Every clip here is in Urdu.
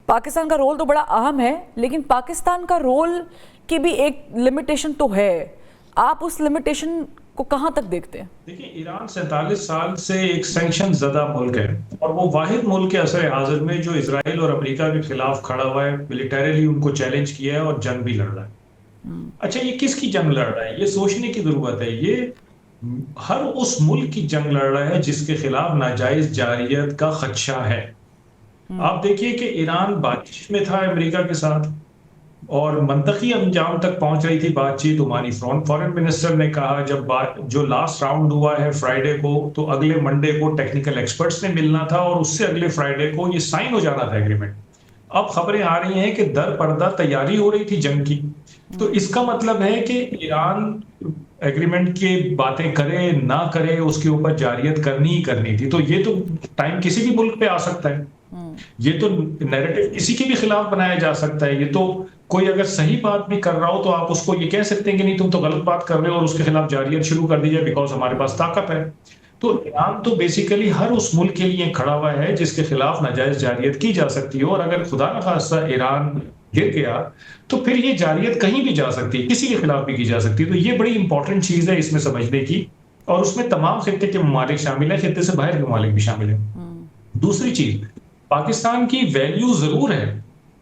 پاکستان کا رول تو بڑا اہم ہے، لیکن پاکستان کا رول کی بھی ایک لمیٹیشن تو ہے. آپ اس لمیٹیشن کو کہاں تک دیکھتے ہیں؟ دیکھیں، ایران 47 سال سے ایک سینکشن زدہ ملک ہے اور وہ واحد ملک ہے عصر حاضر میں جو اسرائیل اور امریکہ کے خلاف کھڑا ہوا ہے، ملیٹریلی ان کو چیلنج کیا ہے اور جنگ بھی لڑ رہا ہے. اچھا، یہ کس کی جنگ لڑ رہا ہے؟ یہ سوچنے کی ضرورت ہے. یہ ہر اس ملک کی جنگ لڑ رہا ہے جس کے خلاف ناجائز جارحیت کا خدشہ ہے. آپ دیکھیے کہ ایران بات چیت میں تھا امریکہ کے ساتھ اور منطقی انجام تک پہنچ رہی تھی بات چیت. عمانی فورن منسٹر نے کہا جب جو لاسٹ راؤنڈ ہوا ہے فرائیڈے کو، تو اگلے منڈے کو ٹیکنیکل ایکسپرٹس نے ملنا تھا اور اس سے اگلے فرائیڈے کو یہ سائن ہو جانا تھا ایگریمنٹ. اب خبریں آ رہی ہیں کہ در پردہ تیاری ہو رہی تھی جنگ کی. تو اس کا مطلب ہے کہ ایران ایگریمنٹ کی باتیں کرے نہ کرے، اس کے اوپر جارحیت کرنی ہی کرنی تھی. تو یہ تو ٹائم کسی بھی ملک پہ آ سکتا ہے. یہ تو نیریٹو کسی کے بھی خلاف بنایا جا سکتا ہے. یہ تو کوئی اگر صحیح بات بھی کر رہا ہو تو آپ اس کو یہ کہہ سکتے ہیں کہ نہیں تم تو غلط بات کر رہے ہو، اور اس کے خلاف جارحیت شروع کر دی جائے بیکاز ہمارے پاس طاقت ہے. تو ایران تو بیسیکلی ہر اس ملک کے لیے کھڑا ہوا ہے جس کے خلاف ناجائز جارحیت کی جا سکتی ہو، اور اگر خدا نخواستہ ایران گر گیا تو پھر یہ جارحیت کہیں بھی جا سکتی ہے، کسی کے خلاف بھی کی جا سکتی ہے. تو یہ بڑی امپورٹنٹ چیز ہے اس میں سمجھنے کی، اور اس میں تمام خطے کے ممالک شامل ہیں، خطے سے باہر کے ممالک بھی شامل ہیں. دوسری چیز، پاکستان کی ویلیو ضرور ہے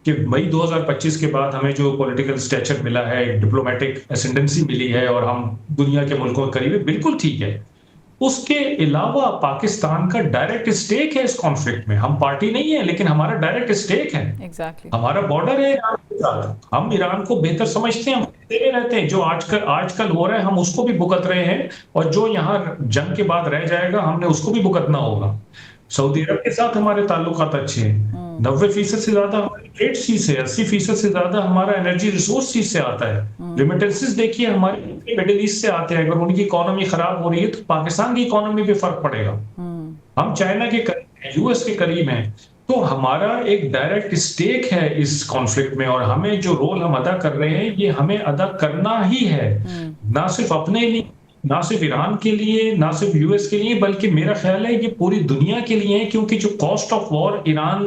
کہ مئی 2025 کے بعد ہمیں جو پولیٹیکل سٹیچر ملا ہے، ڈپلومیٹک اسینڈنسی ملی ہے اور ہم دنیا کے ملکوں کے قریب ہے، بالکل ٹھیک ہے. اس کے علاوہ پاکستان کا ڈائریکٹ اسٹیک ہے اس کانفلکٹ میں. ہم پارٹی نہیں ہیں لیکن ہمارا ڈائریکٹ اسٹیک ہے. ہمارا بارڈر ہے ایران کے ساتھ. ہم ایران کو بہتر سمجھتے ہیں، ہم دیتے رہتے ہیں. جو آج کل ہو رہا ہے ہم اس کو بھی بھگت رہے ہیں، اور جو یہاں جنگ کے بعد رہ جائے گا ہم نے اس کو بھی بھگتنا ہوگا. سعودی عرب کے ساتھ ہمارے تعلقات اچھے ہیں. 90% سے زیادہ ہماری ٹریڈ چیز سے، 80% سے زیادہ ہمارا انرجی ریسورس چیز سے آتا ہے. ریمیٹنسز دیکھیے ہمارے مڈل ایسٹ سے آتے ہیں. اگر ان کی اکانومی خراب ہو رہی ہے تو پاکستان کی اکانومی پہ فرق پڑے گا. ہم چائنا کے قریب ہیں، یو ایس کے قریب ہیں. تو ہمارا ایک ڈائریکٹ اسٹیک ہے اس کانفلکٹ میں، اور ہمیں جو رول ہم ادا کر رہے ہیں یہ ہمیں ادا کرنا ہی ہے. نہ صرف اپنے لیے، نہ صرف ایران کے لیے، نہ صرف یو ایس کے لیے، بلکہ میرا خیال ہے یہ پوری دنیا کے لیے ہے. کیونکہ جو کاسٹ آف وار ایران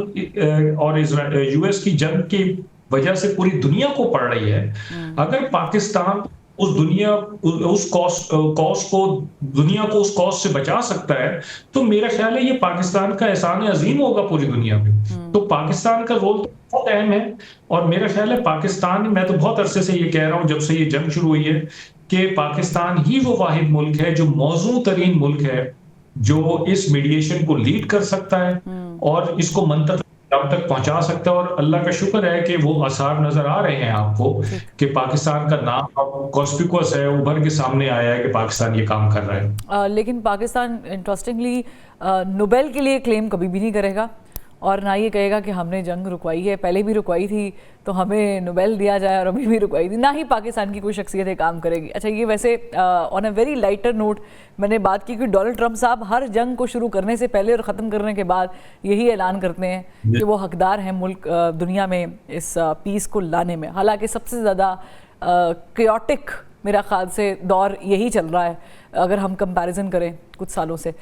اور یو ایس کی جنگ کی وجہ سے پوری دنیا کو پڑ رہی ہے، اگر پاکستان اس کاسٹ کو سے بچا سکتا ہے تو میرا خیال ہے یہ پاکستان کا احسان عظیم ہوگا پوری دنیا میں. تو پاکستان کا رول بہت اہم ہے، اور میرا خیال ہے پاکستان، میں تو بہت عرصے سے یہ کہہ رہا ہوں جب سے یہ جنگ شروع ہوئی ہے، کہ پاکستان ہی وہ واحد ملک ہے جو موزوں ترین ملک ہے جو اس میڈیشن کو لیڈ کر سکتا ہے اور اس کو منطقی تک پہنچا سکتا ہے. اور اللہ کا شکر ہے کہ وہ آثار نظر آ رہے ہیں آپ کو کہ پاکستان کا نام کانسپیکوس ہے، ابھر کے سامنے آیا ہے کہ پاکستان یہ کام کر رہا ہے. لیکن پاکستان انٹرسٹنگلی نوبیل کے لیے کلیم کبھی بھی نہیں کرے گا، اور نہ یہ کہے گا کہ ہم نے جنگ رکوائی ہے، پہلے بھی رکوائی تھی تو ہمیں نوبیل دیا جائے، اور ابھی بھی رکوائی تھی. نہ ہی پاکستان کی کوئی شخصیت ہے کام کرے گی. اچھا، یہ ویسے آن اے ویری لائٹر نوٹ میں نے بات کی کہ ڈونلڈ ٹرمپ صاحب ہر جنگ کو شروع کرنے سے پہلے اور ختم کرنے کے بعد یہی اعلان کرتے ہیں کہ وہ حقدار ہیں ملک دنیا میں اس پیس کو لانے میں. حالانکہ سب سے زیادہ کیوٹک میرا خیال سے دور یہی چل رہا ہے اگر ہم کمپیریزن کریں کچھ سالوں سے.